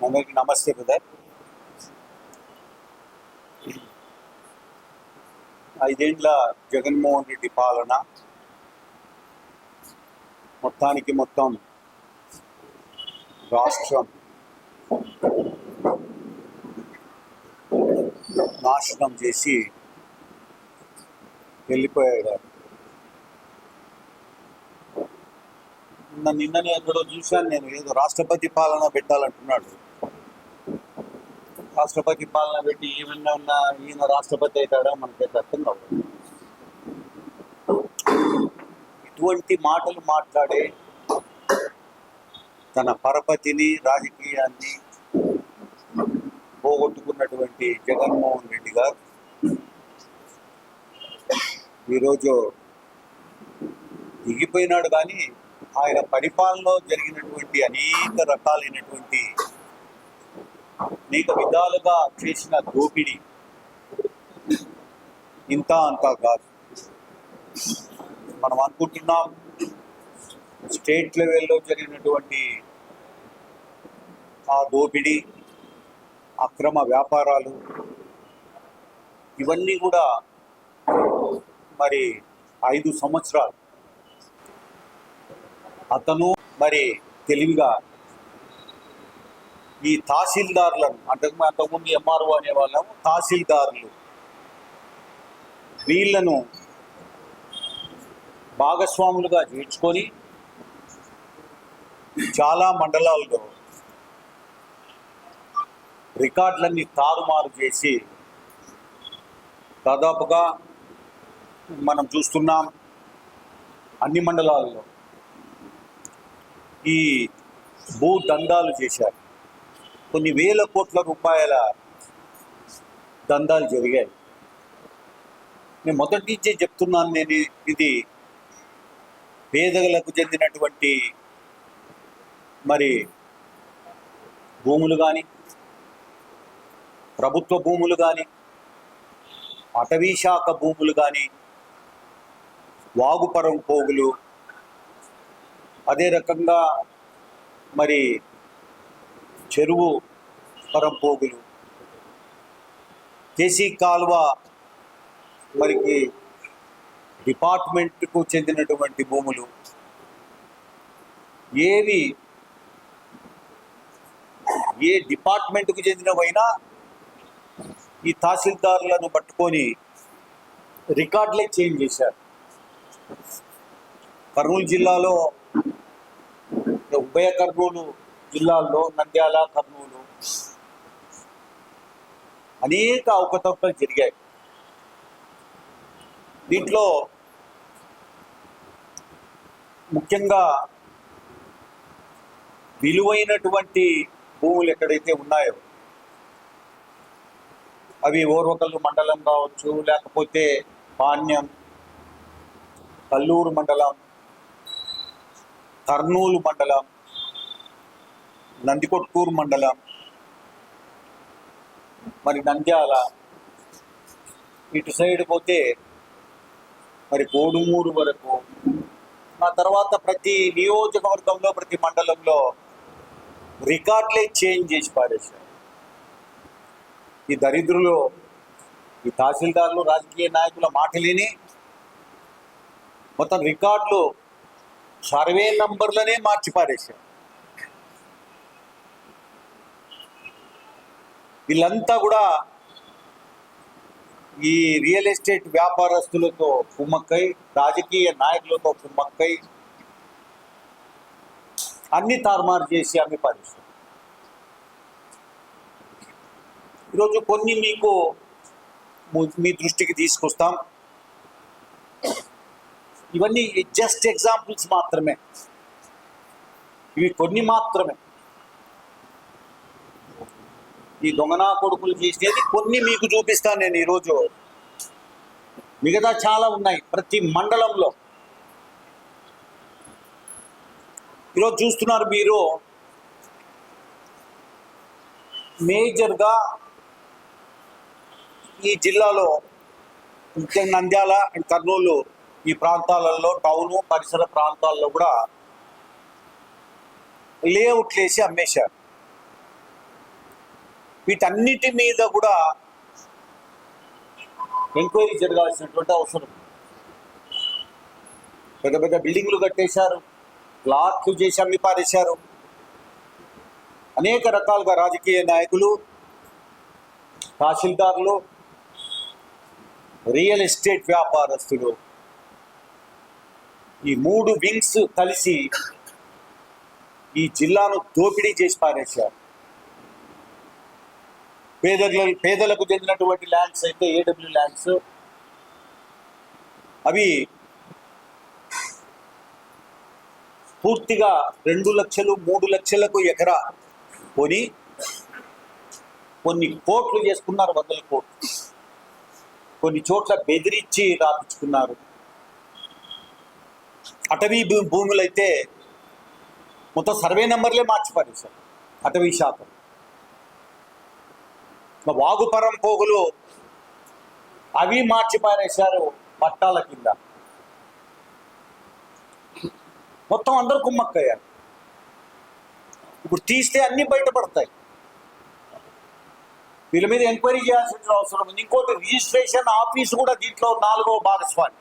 అందరికి నమస్తే బ్రదర్. 5 ఏళ్ల జగన్మోహన్ రెడ్డి పాలన మొత్తం రాష్ట్రం నాశనం చేసి వెళ్ళిపోయాడు. నిన్ననే ఎక్కడో చూశాను నేను, ఏదో రాష్ట్రపతి పాలన పెట్టాలంటున్నాడు. రాష్ట్రపతి పాలన పెట్టి ఈయన రాష్ట్రపతి అవుతాడా మనకైతే అర్థం కాదు. ఇటువంటి మాటలు మాట్లాడే తన పరపతిని రాజకీయాన్ని పోగొట్టుకున్నటువంటి జగన్మోహన్ రెడ్డి గారు ఈరోజు దిగిపోయినాడు. కానీ ఆయన పరిపాలనలో జరిగినటువంటి అనేక విధాలుగా చేసిన దోపిడీ ఇంత అంతా కాదు. మనం అనుకుంటున్నాం స్టేట్ లెవెల్లో జరిగినటువంటి ఆ దోపిడీ, అక్రమ వ్యాపారాలు, ఇవన్నీ కూడా మరి 5 సంవత్సరాలు అతను మరి తెలివిగా ఈ తహసీల్దారులను, అంతకుముందు ఎంఆర్ఓ అనేవాళ్ళము, తహసీల్దారులు, వీళ్లను భాగస్వాములుగా చేర్చుకొని చాలా మండలాల్లో రికార్డులన్నీ తారుమారు చేసి దాదాపుగా మనం చూస్తున్నాం అన్ని మండలాల్లో ఈ భూ దందాలు చేశారు. కొన్ని వేల కోట్ల రూపాయల దందాలు జరిగాయి. నేను మొదటి నుంచే చెప్తున్నాను, నేను ఇది పేదలకు చెందినటువంటి మరి భూములు కానీ, ప్రభుత్వ భూములు కానీ, అటవీ శాఖ భూములు కానీ, వాగుపరం పోగులు, అదే రకంగా మరి చెరువు పరంపోగులు, కేసీ కాలువ మరికి డిపార్ట్మెంట్కు చెందినటువంటి భూములు, ఏ డిపార్ట్మెంట్కు చెందినవైనా ఈ తహసీల్దారులను పట్టుకొని రికార్డులే చేంజ్ చేశారు. కర్నూలు జిల్లాలో, ఉభయ కర్నూలు జిల్లాల్లో, నంద్యాల, కర్నూలు అనేక అవకతవకలు జరిగాయి. దీంట్లో ముఖ్యంగా విలువైనటువంటి భూములు ఎక్కడైతే ఉన్నాయో అవి ఓర్వకల్లు మండలం కావచ్చు, లేకపోతే పాణ్యం, కల్లూరు మండలం, కర్నూలు మండలం, నందికొట్కూరు మండలం, మరి నంద్యాల, ఇటు సైడ్ పోతే మరి కోడుమూరు వరకు, ఆ తర్వాత ప్రతి నియోజకవర్గంలో, ప్రతి మండలంలో రికార్డులే చేంజ్ చేసి పారేశారు. ఈ దరిద్రులు, ఈ తహసీల్దారులు, రాజకీయ నాయకుల మాటలేని మొత్తం రికార్డులు, సర్వే నంబర్లనే మార్చి పారేశారు. వీళ్ళంతా కూడా ఈ రియల్ ఎస్టేట్ వ్యాపారస్తులతో కుమ్మక్కై, రాజకీయ నాయకులతో కుమ్మక్కై అన్ని తారుమారు చేసి అమ్మి పారేశారు. ఈరోజు కొన్ని మీ దృష్టికి తీసుకొస్తాం. ఇవన్నీ జస్ట్ ఎగ్జాంపుల్స్ మాత్రమే, ఇవి కొన్ని మాత్రమే. ఈ దొంగనా కొడుకులు చేసేది కొన్ని మీకు చూపిస్తాను నేను ఈరోజు. మిగతా చాలా ఉన్నాయి ప్రతి మండలంలో. ఈరోజు చూస్తున్నారు మీరు, మేజర్గా ఈ జిల్లాలో ముఖ్యంగా నంద్యాల అండ్ కర్నూలు ఈ ప్రాంతాలలో, టౌను పరిసర ప్రాంతాల్లో కూడా లేఅవుట్లు వేసి అమ్మేశారు. వీటన్నిటి మీద కూడా ఎంక్వైరీ జరగాల్సినటువంటి అవసరం. పెద్ద పెద్ద బిల్డింగ్లు కట్టేశారు, ప్లాట్లు చేసి అమ్మి పారేశారు. అనేక రకాలుగా రాజకీయ నాయకులు, తహసీల్దార్లు, రియల్ ఎస్టేట్ వ్యాపారస్తులు, ఈ 3 వింగ్స్ కలిసి ఈ జిల్లాను దోపిడీ చేసి పారేశారు. పేదలకు చెందినటువంటి ల్యాండ్స్ అయితే ఏడబ్ల్యూ ల్యాండ్స్, అవి పూర్తిగా 2 లక్షలు 3 లక్షలకు ఎకరా కొని కొన్ని కోట్లు చేసుకున్నారు, 100 కోట్లు. కొన్ని చోట్ల బెదిరించి రాపించుకున్నారు. అటవీ భూములు అయితే మొత్తం సర్వే నెంబర్లే మార్చిపారేశారు అటవీ శాఖ. వాగుపరం పోగులు అవి మార్చిపారేశారు పట్టాల కింద. మొత్తం అందరూ కుమ్మక్కయ్యారు. ఇప్పుడు తీస్తే అన్నీ బయటపడతాయి. వీళ్ళ మీద ఎంక్వైరీ చేయాల్సిన అవసరం ఉంది. ఇంకోటి, రిజిస్ట్రేషన్ ఆఫీసు కూడా దీంట్లో 4వ భాగస్వామి.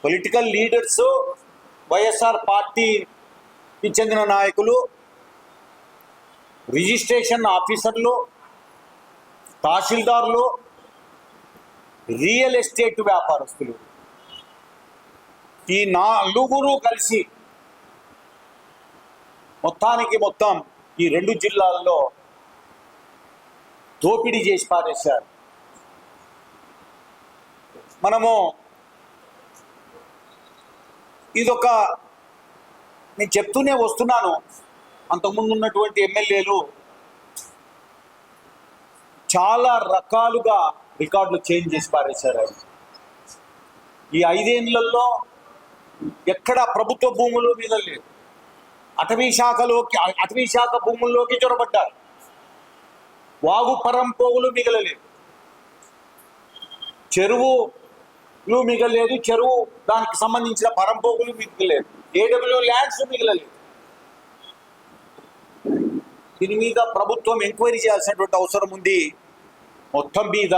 పొలిటికల్ లీడర్స్, వైఎస్ఆర్ పార్టీకి చెందిన నాయకులు, రిజిస్ట్రేషన్ ఆఫీసర్లు, తహసీల్దార్లు, రియల్ ఎస్టేట్ వ్యాపారస్తులు, ఈ 4 కలిసి మొత్తం ఈ 2 జిల్లాల్లో దోపిడీ చేసి పారేశారు. మనము ఇదొక, నేను చెప్తూనే వస్తున్నాను, అంతకుముందు ఉన్నటువంటి ఎమ్మెల్యేలు చాలా రకాలుగా రికార్డులు చేంజ్ చేసి పారేశారు. ఈ 5 ఏళ్లలో ఎక్కడ ప్రభుత్వ భూములు మిగలలేదు. అటవీ శాఖ భూముల్లోకి చొరబడ్డారు. వాగు పరంపోగులు మిగలలేదు, చెరువులు మిగలలేదు, చెరువు దానికి సంబంధించిన పరంపోగులు మిగలలేదు, ఏడబ్ల్యూ ల్యాండ్స్ మిగలలేదు. దీని మీద ప్రభుత్వం ఎంక్వైరీ చేయాల్సినటువంటి అవసరం ఉంది. మొత్తం మీద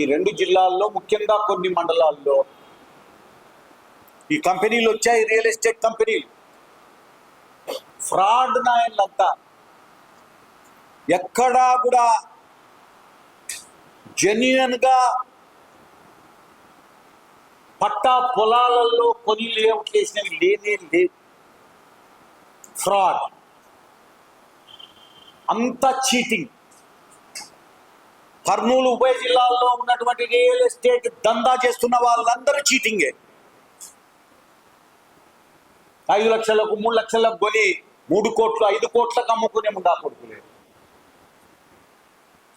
ఈ 2 జిల్లాల్లో, ముఖ్యంగా కొన్ని మండలాల్లో ఈ కంపెనీలు వచ్చాయి, రియల్ ఎస్టేట్ కంపెనీలు. ఫ్రాడ్ నాయన్లంతా ఎక్కడా కూడా జెన్యున్గా పట్టా పొలాలలో కొని లేఅవుట్ చేసినవి లేనే లేవు. ఫ్రాడ్, అంత చీటింగ్. కర్నూలు ఉభయ జిల్లాల్లో ఉన్నటువంటి రియల్ ఎస్టేట్ దందా చేస్తున్న వాళ్ళందరూ చీటింగే. 5 లక్షలకు 3 లక్షలకు కొని 3 కోట్లు 5 కోట్లకు అమ్ముకునే ముందా కొడుకులేదు.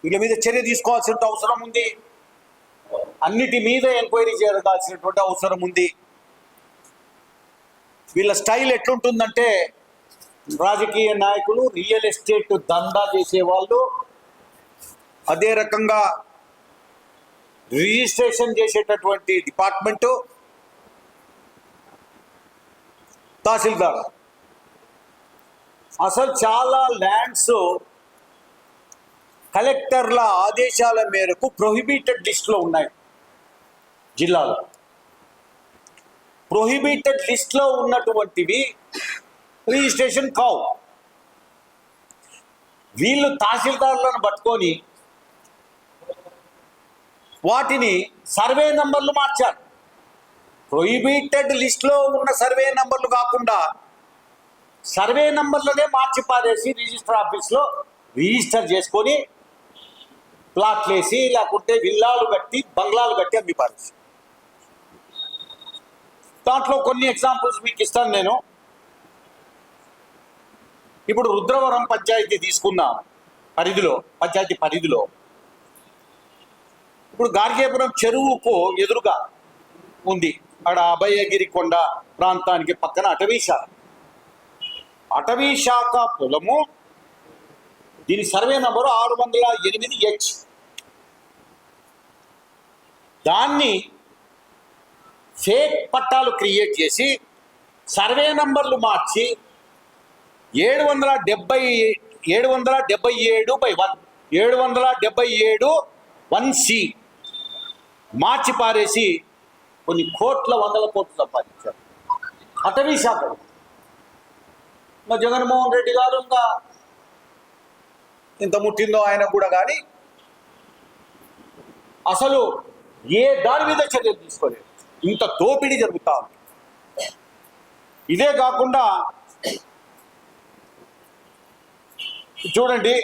వీళ్ళ మీద చర్య తీసుకోవాల్సిన అవసరం ఉంది. అన్నిటి మీద ఎంక్వైరీ జరగాల్సినటువంటి అవసరం ఉంది. వీళ్ళ స్టైల్ ఎట్లుంటుందంటే, రాజకీయ నాయకులు, రియల్ ఎస్టేట్ దందా చేసేవాళ్ళు, అదే రకంగా రిజిస్ట్రేషన్ చేసేటటువంటి డిపార్ట్మెంటు, తహసీల్దార్, అసలు చాలా ల్యాండ్స్ కలెక్టర్ల ఆదేశాల మేరకు ప్రొహిబిటెడ్ లిస్టులో ఉన్నాయి జిల్లాలో. ప్రొహిబిటెడ్ లిస్టులో ఉన్నటువంటివి రిజిస్ట్రేషన్ కావు. వీళ్ళు తహసీల్దార్లను పట్టుకొని వాటిని సర్వే నంబర్లు మార్చారు. ప్రొహిబిటెడ్ లిస్టులో ఉన్న సర్వే నంబర్లు కాకుండా సర్వే నంబర్లనే మార్చి పారేసి రిజిస్టర్ ఆఫీస్లో రిజిస్టర్ చేసుకొని ప్లాట్లు వేసి, లేకుంటే విల్లాలు కట్టి, బంగ్లాలు కట్టి అమ్మి పారేసి. దాంట్లో కొన్ని ఎగ్జాంపుల్స్ మీకు ఇస్తాను నేను. ఇప్పుడు రుద్రవరం పంచాయతీ తీసుకున్న పంచాయతీ పరిధిలో ఇప్పుడు గార్గేపురం చెరువుకు ఎదురుగా ఉంది. అక్కడ అభయగిరి కొండ ప్రాంతానికి పక్కన అటవీ శాఖ పొలము. దీని సర్వే నంబరు 608H. దాన్ని ఫేక్ పట్టాలు క్రియేట్ చేసి సర్వే నంబర్లు మార్చి 770 777/1 777(1)C మార్చి పారేసి కొన్ని వందల కోట్లు సంపాదించారు అటవీ శాఖ. ఇంకా జగన్మోహన్ రెడ్డి గారు ఇంకా ఇంత ముట్టిందో ఆయన కూడా, కానీ అసలు ఏ దాని మీద చర్యలు తీసుకోలేదు. ఇంత దోపిడీ జరుగుతా ఉంది. ఇదే కాకుండా చూడండి,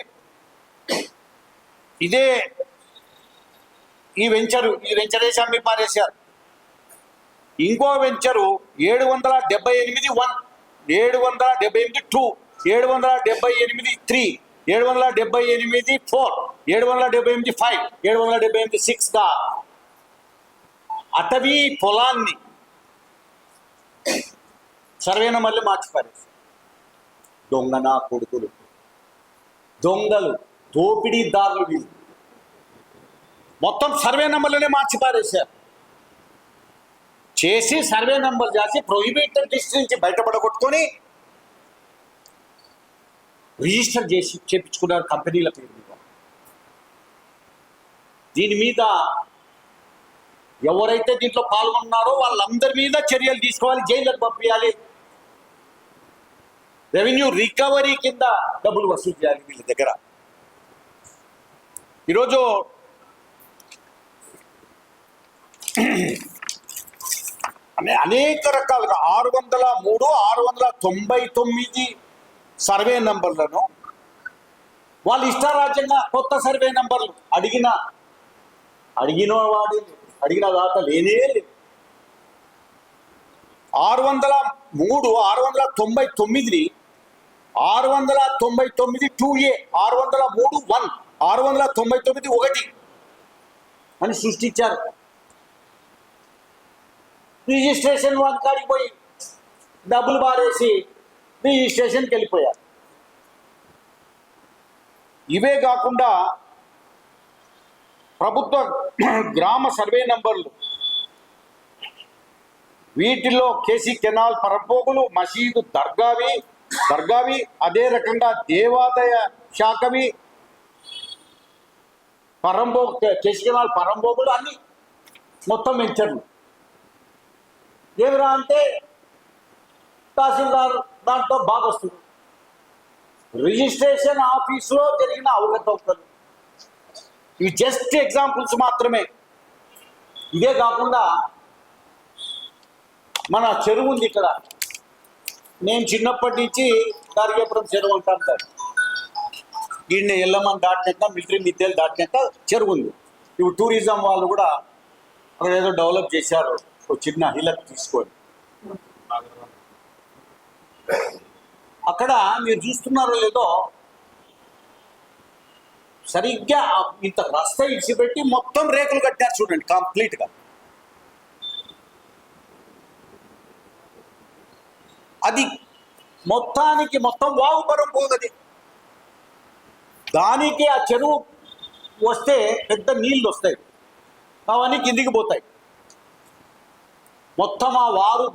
ఇదే ఈ వెంచర్ వేసి అమ్మి పారేశారు. ఇంకో వెంచరు 778(1), 778(2), 778(3), 778(4), 778(5), 778(6గా అటవీ పొలాన్ని సర్వేన మళ్ళీ మార్చి పారేశారు. దొంగన కొడుకులు, దొంగలు, దోపిడీదారులు వీళ్ళు. మొత్తం సర్వే నెంబర్లోనే మార్చి పారేశారు. చేసి సర్వే నెంబర్ చేసి ప్రొహిబిటెడ్ లిస్ట్ నుంచి బయటపడగొట్టుకొని రిజిస్టర్ చేసి చేపించుకున్నారు కంపెనీల పేరు మీద. దీని మీద ఎవరైతే దీంట్లో పాల్గొన్నారో వాళ్ళందరి మీద చర్యలు తీసుకోవాలి, జైలుకు పంపించాలి, రెవెన్యూ రికవరీ కింద డబ్బులు వసూలు చేయాలి వీళ్ళ దగ్గర. ఈరోజు అనేక రకాలుగా 603, 699 సర్వే నంబర్లను వాళ్ళు ఇష్టారాజ్యంగా కొత్త సర్వే నంబర్లు అడిగిన దాకా లేనే లేదు. 603, 699ని 699(2)A, 603(1), 699(1) అని సృష్టించారు. రిజిస్ట్రేషన్ వన్ కాడికి పోయి డబ్బులు బారేసి రిజిస్ట్రేషన్కి వెళ్ళిపోయారు. ఇవే కాకుండా ప్రభుత్వ గ్రామ సర్వే నంబర్లు, వీటిల్లో కేసీ కెనాల్ పరంపోగులు, మసీదు దర్గావి, అదే రకంగా దేవాదాయ శాఖవి, కేసీ కెనాల్ పరంపోగులు అన్ని మొత్తం వెంచర్లు. ఏమిరా అంటే తహసీల్దార్ దాంట్లో బాగా వస్తుంది. రిజిస్ట్రేషన్ ఆఫీసులో జరిగిన అవకతవకలు ఇవి జస్ట్ ఎగ్జాంపుల్స్ మాత్రమే. ఇదే కాకుండా మన చెరువు ఉంది ఇక్కడ, నేను చిన్నప్పటి నుంచి దారిగేపురం చెరువు అంటాను. దీన్ని ఎల్లమ్మని దాటినాక, మిలిటరీ మిద్దెలు దాటినాక చెరువు ఉంది. ఇప్పుడు టూరిజం వాళ్ళు కూడా అక్కడ ఏదో డెవలప్ చేశారు, చిన్న హిలక్ తీసుకొని. అక్కడ మీరు చూస్తున్నారో లేదో, సరిగ్గా ఇంత రస్త ఇచ్చిపెట్టి మొత్తం రేకులు కట్టారు చూడండి కంప్లీట్గా. అది మొత్తం వాగుపరం పోగది. దానికి ఆ చెరువు వస్తే పెద్ద నీళ్ళు వస్తాయి, అవన్నీ కిందికి పోతాయి. మొత్తం ఆ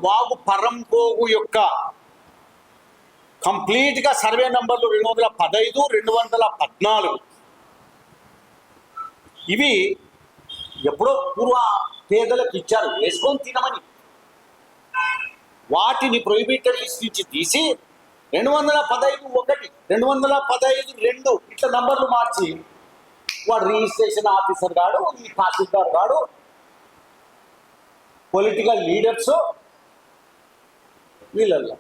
వాగు పరంపోగు యొక్క కంప్లీట్గా సర్వే నంబర్లు 215, 214 ఇవి ఎప్పుడో పూర్వ పేదలకు ఇచ్చారు వేసుకొని తినమని. వాటిని ప్రొహిబిటెడ్ లిస్ట్ నుంచి తీసి 215(1), 215(2) ఇట్లా నంబర్లు మార్చి వాడు రిజిస్ట్రేషన్ ఆఫీసర్ గాడు, ఈ తహసీల్దార్ గాడు, పొలిటికల్ లీడర్స్ వీళ్ళల్లో.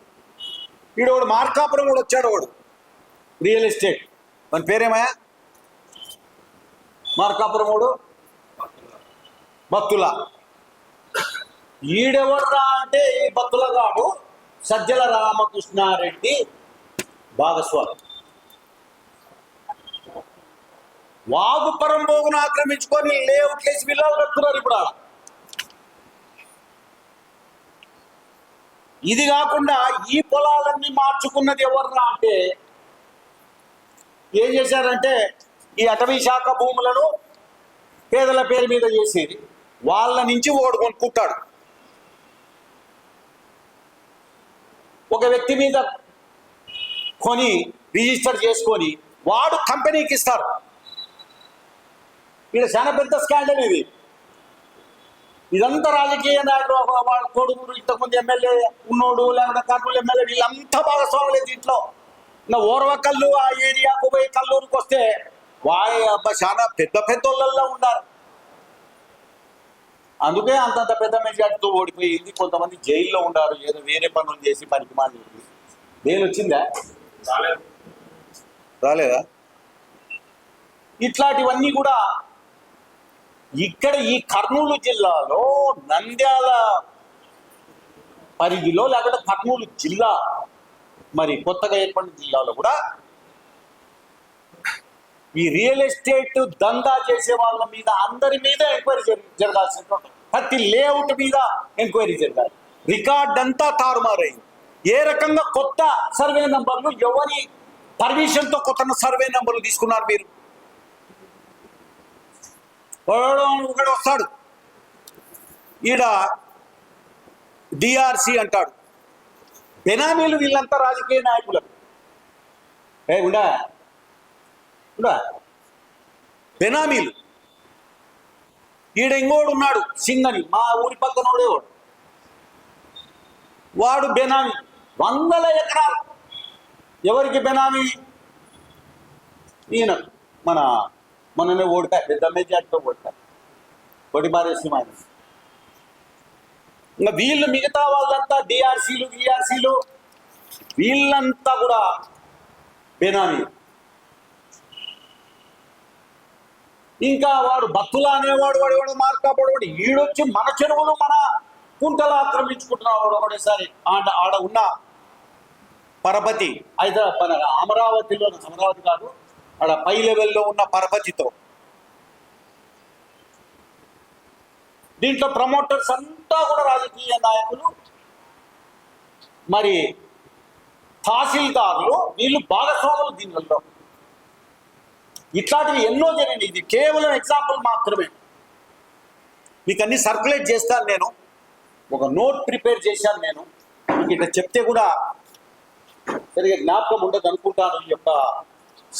వీడు మార్కాపురం కూడా వచ్చాడు, వాడు రియల్ ఎస్టేట్, మన పేరేమయ్యా మార్కాపురం వాడు భక్తుల. ఈడెవర్రా అంటే ఈ భక్తుల గాడు సజ్జల రామకృష్ణారెడ్డి భాగస్వామి. వాగు పరంపోగును ఆక్రమించుకొని లేఅవుట్ కేసు విలువలు కడుతున్నారు ఇప్పుడు. ఇది కాకుండా ఈ పొలాలన్నీ మార్చుకున్నది ఎవర్రా అంటే, ఏం చేశారంటే ఈ అటవీ శాఖ భూములను పేదల పేరు మీద చేసేది, వాళ్ళ నుంచి ఒకడు కొనుక్కుంటాడు. ఒక వ్యక్తి మీద కొని రిజిస్టర్ చేసుకొని వాడు కంపెనీకి ఇస్తారు. ఇక్కడ చాలా పెద్ద స్కాండల్ ఇది. ఇదంతా రాజకీయ నాయకుడు, వాళ్ళ కొడుకులు, ఇంతకుముందు ఎమ్మెల్యే ఉన్నోడు, లేకపోతే కర్నూలు ఎమ్మెల్యే, వీళ్ళంతా భాగస్వాములే దీంట్లో. ఇంకా ఓర్వకల్లు ఆ ఏరియాకు పోయి కల్లూరుకి వస్తే చాలా పెద్ద పెద్దోళ్ళల్లో ఉన్నారు. అందుకే అంతంత పెద్ద మెజార్టీతో ఓడిపోయింది. కొంతమంది జైల్లో ఉన్నారు, ఏదో వేరే పనులు చేసి పనికి మాలి. బెయిల్ వచ్చిందా? రాలేదా? ఇట్లాంటివన్నీ కూడా ఇక్కడ ఈ కర్నూలు జిల్లాలో, నంద్యాల పరిధిలో, లేకపోతే కర్నూలు జిల్లా మరి కొత్తగా ఏర్పడిన జిల్లాలో కూడా ఈ రియల్ ఎస్టేట్ దందా చేసే వాళ్ళ మీద అందరి మీద ఎంక్వైరీ జరగాల్సిన, ప్రతి లేఅవుట్ మీద ఎంక్వైరీ జరగాలి. రికార్డ్ అంతా తారుమారైంది. ఏ రకంగా కొత్త సర్వే నంబర్లు, ఎవరి పర్మిషన్తో కొత్త సర్వే నంబర్లు తీసుకున్నారు మీరు? ఒకడు వస్తాడు ఈడ డిఆర్సి అంటాడు. బెనామీలు వీళ్ళంతా రాజకీయ నాయకులకు. ఉండా బెనామీలు. ఈడ ఇంకోడు ఉన్నాడు సింగ్ అని, మా ఊరి పక్కనోడేవాడు. వాడు బెనామీ, 100 ఎకరాలు. ఎవరికి బెనామీ? ఈయన మొన్ననే ఓడిపాయి, పెద్ద మెజార్టీతో ఓడిపాయి, ఒకటి బారేసి మైనస్. ఇంకా వీళ్ళు మిగతా వాళ్ళంతా డిఆర్సీలు, విఆర్సీలు, వీళ్ళంతా కూడా బెనామీ. ఇంకా వాడు బత్తులా అనేవాడు, వాడు మార్కాపడవాడు. ఈడొచ్చి మన చెరువులు, మన కుంటలు ఆక్రమించుకుంటున్నాడు ఒకటేసారి. ఆడ ఉన్న పరపతి, హైదరాబాద్ అమరావతిలో, అమరావతి కాదు, ఆడ పై లెవెల్లో ఉన్న పరపతితో. దీంట్లో ప్రమోటర్స్ అంతా కూడా రాజకీయ నాయకులు, మరి తహసీల్దారులు, వీళ్ళు భాగస్వాములు దీనిలో. ఇట్లాంటివి ఎన్నో జరిగింది. ఇది కేవలం ఎగ్జాంపుల్ మాత్రమే. మీకు అన్ని సర్క్యులేట్ చేస్తాను నేను, ఒక నోట్ ప్రిపేర్ చేశాను నేను. మీకు ఇట్లా చెప్తే కూడా సరిగా జ్ఞాపకం ఉండదు అనుకుంటాను. ఈ యొక్క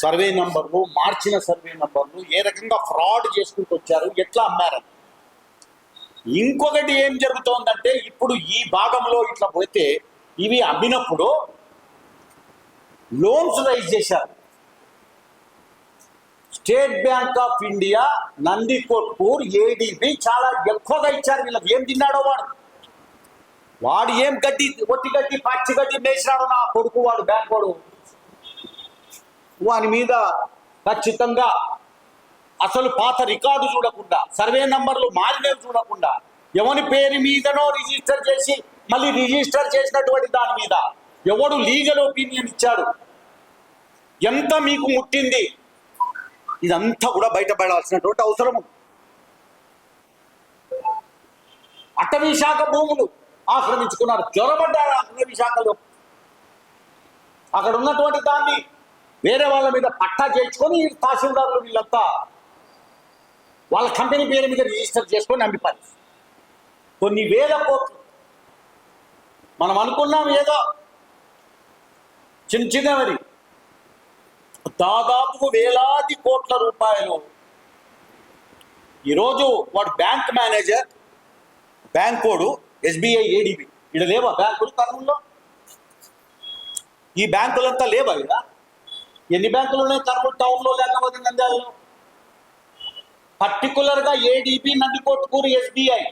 సర్వే నంబర్లు, మార్చిన సర్వే నంబర్లు, ఏ రకంగా ఫ్రాడ్ చేసుకుంటూ వచ్చారు, ఎట్లా అమ్మారు. ఇంకొకటి ఏం జరుగుతోందంటే, ఇప్పుడు ఈ భాగంలో ఇట్లా పోతే ఇవి అమ్మినప్పుడు లోన్స్ రైజ్ చేశారు. State bank of India, Nandikotkur, ADB చాలా ఎక్కువగా ఇచ్చారు వీళ్ళకి. ఏం తిన్నాడో వాడు ఏం గడ్డి, ఒట్టి గడ్డి, పచ్చి గడ్డి మేసినాడు నా కొడుకు, వాడు బ్యాంక్ వాడు. వాని మీద ఖచ్చితంగా అసలు పాత రికార్డు చూడకుండా, సర్వే నంబర్లు మారినవి చూడకుండా, ఎవరి పేరు మీదనో రిజిస్టర్ చేసి మళ్ళీ రిజిస్టర్ చేసినటువంటి దాని మీద ఎవడు లీగల్ ఒపీనియన్ ఇచ్చాడు, ఎంత మీకు ముట్టింది, ఇదంతా కూడా బయటపడాల్సినటువంటి అవసరం ఉంది. అటవీ శాఖ భూములు ఆక్రమించుకున్నారు, జ్వరపడ్డారు అటవీ శాఖలో. అక్కడ ఉన్నటువంటి దాన్ని వేరే వాళ్ళ మీద పట్టా చేయించుకొని తహసీల్దారులు వీళ్ళంతా వాళ్ళ కంపెనీ పేరు మీద రిజిస్టర్ చేసుకొని అమ్మిపారు. కొన్ని వేల కోట్లు. మనం అనుకున్నాం ఏదో చిన్నవరి, దాదాపు వేలాది కోట్ల రూపాయలు. ఈరోజు వాడు బ్యాంక్ మేనేజర్, బ్యాంకోడు, ఎస్బీఐ, ఏడీబీ, ఇక్కడ లేవా బ్యాంకులు కర్నూలులో? ఈ బ్యాంకులంతా లేవా? ఇక్కడ ఎన్ని బ్యాంకులు ఉన్నాయి కర్నూలు టౌన్లో, లేకపోతే నంద్యాలలో? పర్టికులర్గా ఏడీబీ, నందికొట్కూరు, ఎస్బీఐ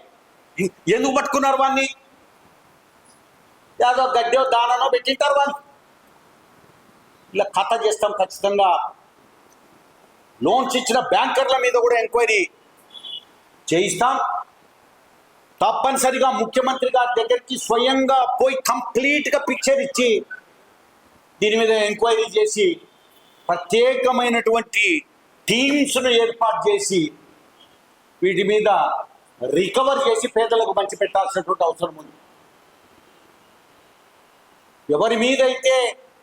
ఎందుకు పట్టుకున్నారు వాడిని? యాదో గడ్డో దాననో పెట్టింటారు వాడిని. ఇలా ఖాతా చేస్తాం ఖచ్చితంగా. లోన్స్ ఇచ్చిన బ్యాంకర్ల మీద కూడా ఎంక్వైరీ చేయిస్తాం. తప్పనిసరిగా ముఖ్యమంత్రి గారి దగ్గరికి స్వయంగా పోయి కంప్లీట్గా పిక్చర్ ఇచ్చి దీని మీద ఎంక్వైరీ చేసి ప్రత్యేకమైనటువంటి టీమ్స్ను ఏర్పాటు చేసి వీటి మీద రికవర్ చేసి పేదలకు పంచిపెట్టాల్సినటువంటి అవసరం ఉంది. ఎవరి మీద అయితే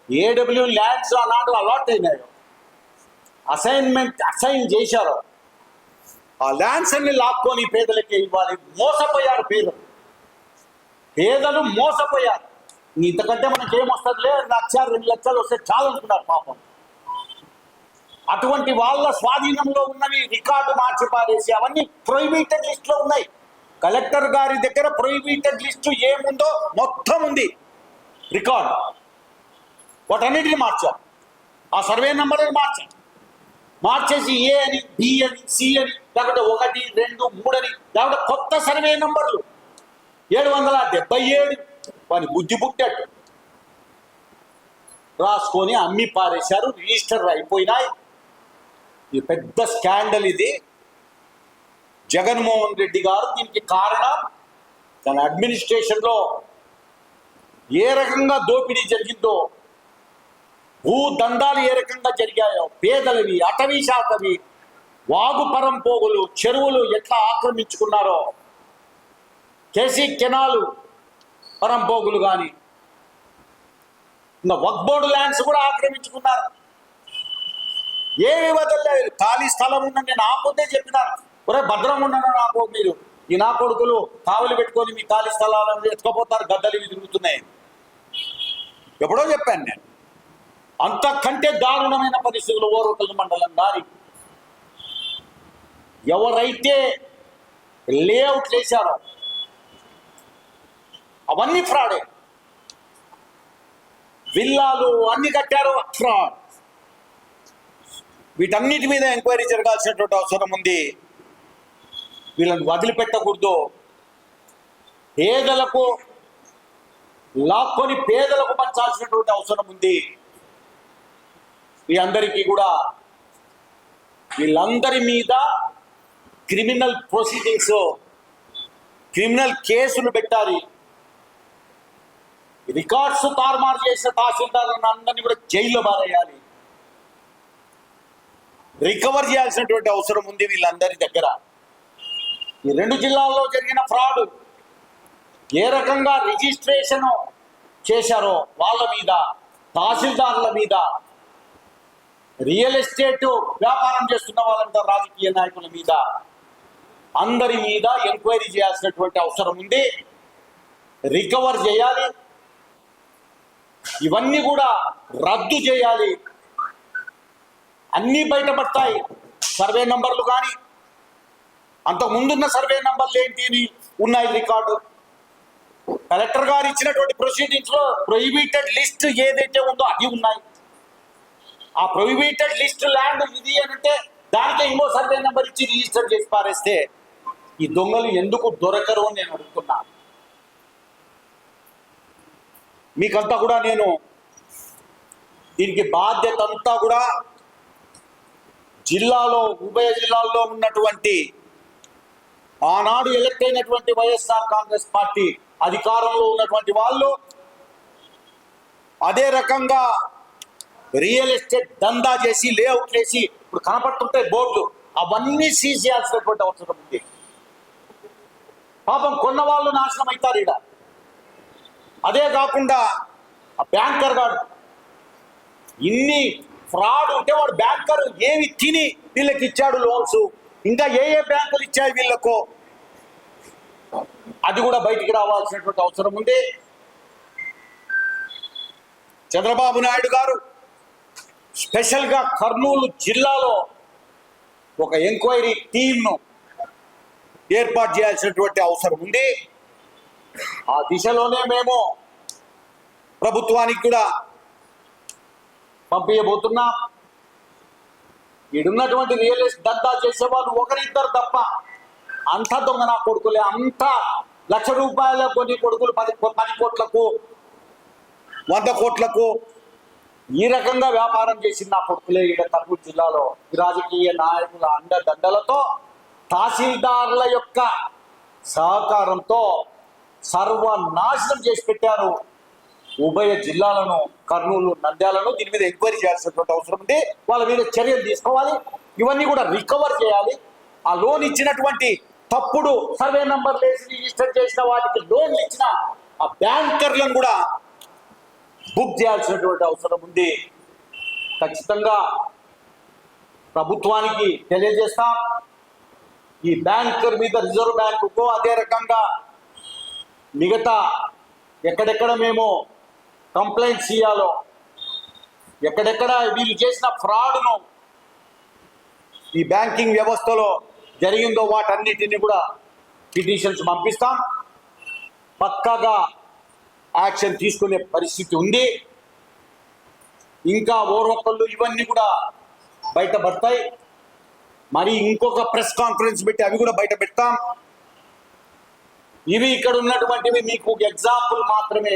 ఏడబ్ల్యూ ల్యాండ్స్ ఆనాడు అలాట్ అయినాయో, అసైన్ చేశారో, ఆ ల్యాండ్స్ అన్ని లాక్కొని పేదలకి ఇవ్వాలి. మోసపోయారు పేదలు మోసపోయారు. ఇంతకంటే మనకి ఏమొస్తుందిలే, 1,00,000-2,00,000 వస్తే చాలు అనుకున్నారు పాపం. అటువంటి వాళ్ళ స్వాధీనంలో ఉన్నవి రికార్డు మార్చి పారేసి అవన్నీ ప్రొహిబిటెడ్ లిస్ట్ లో ఉన్నాయి. కలెక్టర్ గారి దగ్గర ప్రొహిబిటెడ్ లిస్టు ఏముందో మొత్తం ఉంది రికార్డు. వాటన్నిటిని మార్చారు, ఆ సర్వే నెంబర్ని మార్చేసి ఏ అని, బి అని, సి అని, లేకపోతే 1, 2, 3 అని, లేకపోతే కొత్త సర్వే నంబర్లు 777 వాని బుద్ధి పుట్టట్టు రాసుకొని అమ్మి పారేశారు. రిజిస్టర్ అయిపోయినాయి. ఇది పెద్ద స్కాండల్. ఇది జగన్మోహన్ రెడ్డి గారు దీనికి కారణం. తన అడ్మినిస్ట్రేషన్లో ఏ రకంగా దోపిడీ జరిగిందో, భూదందాలు ఏ రకంగా జరిగాయో, పేదలవి, అటవీ శాఖవి, వాగు పరంపోగులు, చెరువులు ఎట్లా ఆక్రమించుకున్నారో, కేసీ కెనాలు పరంపోగులు కానీ, ఇంకా వక్ఫ్ బోర్డు ల్యాండ్స్ కూడా ఆక్రమించుకున్నారు. ఏమి వదలలేదు. ఖాళీ స్థలం ఉందని నేను ఆపోతే చెప్పినాను, ఒరే భద్రంగా ఉన్నాను, నాకు మీరు ఈ నా కొడుకులు కావలి పెట్టుకొని మీ ఖాళీ స్థలాలను ఎత్తుకపోతారు, గద్దలు ఇవి తిరుగుతున్నాయి. ఎప్పుడో చెప్పాను నేను. అంతకంటే దారుణమైన పరిస్థితులు ఓరుకల్ మండలం దారి. ఎవరైతే లేఅవుట్లు వేశారో అవన్నీ ఫ్రాడే. విల్లాలు అన్ని కట్టారు, ఫ్రాడ్. వీటన్నిటి మీద ఎంక్వైరీ జరగాల్సినటువంటి అవసరం ఉంది. వీళ్ళని వదిలిపెట్టకూడదు. పేదలకు లాక్కొని పేదలకు పంచాల్సినటువంటి అవసరం ఉంది. వీళ్ళందరికీ కూడా, వీళ్ళందరి మీద క్రిమినల్ ప్రొసీడింగ్స్, క్రిమినల్ కేసులు పెట్టాలి. రికార్డ్స్ తారుమారు చేసిన తహసీల్దారులను అందరినీ కూడా జైల్లో బారేయాలి. రికవర్ చేయాల్సినటువంటి అవసరం ఉంది వీళ్ళందరి దగ్గర. ఈ 2 జిల్లాల్లో జరిగిన ఫ్రాడ్, ఏ రకంగా రిజిస్ట్రేషన్ చేశారో వాళ్ళ మీద, తహసీల్దారుల మీద, రియల్ ఎస్టేట్ వ్యాపారం చేస్తున్న వాళ్ళంతా రాజకీయ నాయకుల మీద, అందరి మీద ఎంక్వైరీ చేయాల్సినటువంటి అవసరం ఉంది. రికవర్ చేయాలి. ఇవన్నీ కూడా రద్దు చేయాలి. అన్నీ బయటపడతాయి. సర్వే నంబర్లు కానీ, అంతకు ముందున్న సర్వే నంబర్లు ఏంటి అని ఉన్నాయి రికార్డు. కలెక్టర్ గారు ఇచ్చినటువంటి ప్రొసీడింగ్స్ లో ప్రొహిబిటెడ్ లిస్ట్ ఏదైతే ఉందో అది ఉన్నాయి. ఆ ప్రొహిబిటెడ్ లిస్ట్ ల్యాండ్ ఇది అని అంటే దానికే ఇంకో సర్వే నెంబర్ ఇచ్చి రిజిస్టర్ చేసి పారేస్తే ఈ దొంగలు ఎందుకు దొరకరు అని నేను అడుగుతున్నా. మీకంతా కూడా నేను దీనికి బాధ్యత అంతా కూడా జిల్లాలో, ఉభయ జిల్లాల్లో ఉన్నటువంటి ఆనాడు ఎలక్ట్ అయినటువంటి వైఎస్ఆర్ కాంగ్రెస్ పార్టీ అధికారంలో ఉన్నటువంటి వాళ్ళు, అదే రకంగా రియల్ ఎస్టేట్ దందా చేసి లేఅవుట్ చేసి ఇప్పుడు కనపడుతుంటాయి బోర్డులు, అవన్నీ సీజ్ చేయాల్సినటువంటి అవసరం ఉంది. పాపం కొన్న వాళ్ళు నాశనం అవుతారు ఇక్కడ. అదే కాకుండా ఆ బ్యాంకర్ గారు ఇన్ని ఫ్రాడ్ ఉంటే వాడు బ్యాంకర్ ఏమి తిని వీళ్ళకి ఇచ్చాడు లోన్స్, ఇంకా ఏ బ్యాంకులు ఇచ్చాయి వీళ్ళకు, అది కూడా బయటికి రావాల్సినటువంటి అవసరం ఉంది. చంద్రబాబు నాయుడు గారు స్పెషల్గా కర్నూలు జిల్లాలో ఒక ఎంక్వైరీ టీంను ఏర్పాటు చేయాల్సినటువంటి అవసరం ఉంది. ఆ దిశలోనే మేము ప్రభుత్వానికి కూడా పంపించబోతున్నాం. ఈడున్నటువంటి రియల్ ఎస్టేట్ దందా చేసేవాళ్ళు 1-2 తప్ప అంతా దొంగ నా కొడుకులే. అంతా ₹1,00,000 కొన్ని కొడుకులు 10 కోట్లకు 100 కోట్లకు ఈ రకంగా వ్యాపారం చేసిన నా కొడుకులే ఈడ కర్నూలు జిల్లాలో. రాజకీయ నాయకుల అండదండలతో, తహసీల్దారుల యొక్క సహకారంతో సర్వనాశనం చేసి పెట్టారు ఉభయ జిల్లాలను, కర్నూలు, నంద్యాలను. దీని మీద ఎంక్వైరీ చేయాల్సినటువంటి అవసరం ఉంది. వాళ్ళ మీద చర్యలు తీసుకోవాలి. ఇవన్నీ కూడా రికవర్ చేయాలి. ఆ లోన్ ఇచ్చినటువంటి తప్పుడు సర్వే నంబర్లు వేసి రిజిస్టర్ చేసిన వాటికి లోన్లు ఇచ్చిన ఆ బ్యాంకర్లను కూడా బుక్ చేయాల్సినటువంటి అవసరం ఉంది. ఖచ్చితంగా ప్రభుత్వానికి తెలియజేస్తాం. ఈ బ్యాంకర్ మీద రిజర్వ్ బ్యాంకుకు, అదే రకంగా మిగతా ఎక్కడెక్కడ మేము కంప్లైంట్స్ ఇయ్యాలో, ఎక్కడెక్కడ వీళ్ళు చేసిన ఫ్రాడ్ను ఈ బ్యాంకింగ్ వ్యవస్థలో జరిగిందో వాటన్నిటిని కూడా పిటిషన్స్ పంపిస్తాం. పక్కాగా యాక్షన్ తీసుకునే పరిస్థితి ఉంది. ఇంకా ఓరొక్కళ్ళు ఇవన్నీ కూడా బయటపడతాయి. మరి ఇంకొక ప్రెస్ కాన్ఫరెన్స్ పెట్టి అవి కూడా బయట పెడతాం. ఇవి ఇక్కడ ఉన్నటువంటివి మీకు ఎగ్జాంపుల్ మాత్రమే.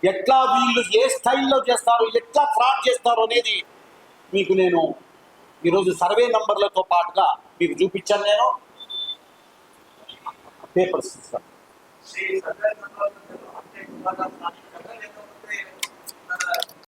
ఎట్లా వీళ్ళు ఏ స్టైల్లో చేస్తారు, ఎట్లా ఫ్రాడ్ చేస్తారు అనేది మీకు నేను ఈరోజు సర్వే నంబర్లతో పాటుగా మీకు చూపించాను. నేను పేపర్స్ ఇస్తాను.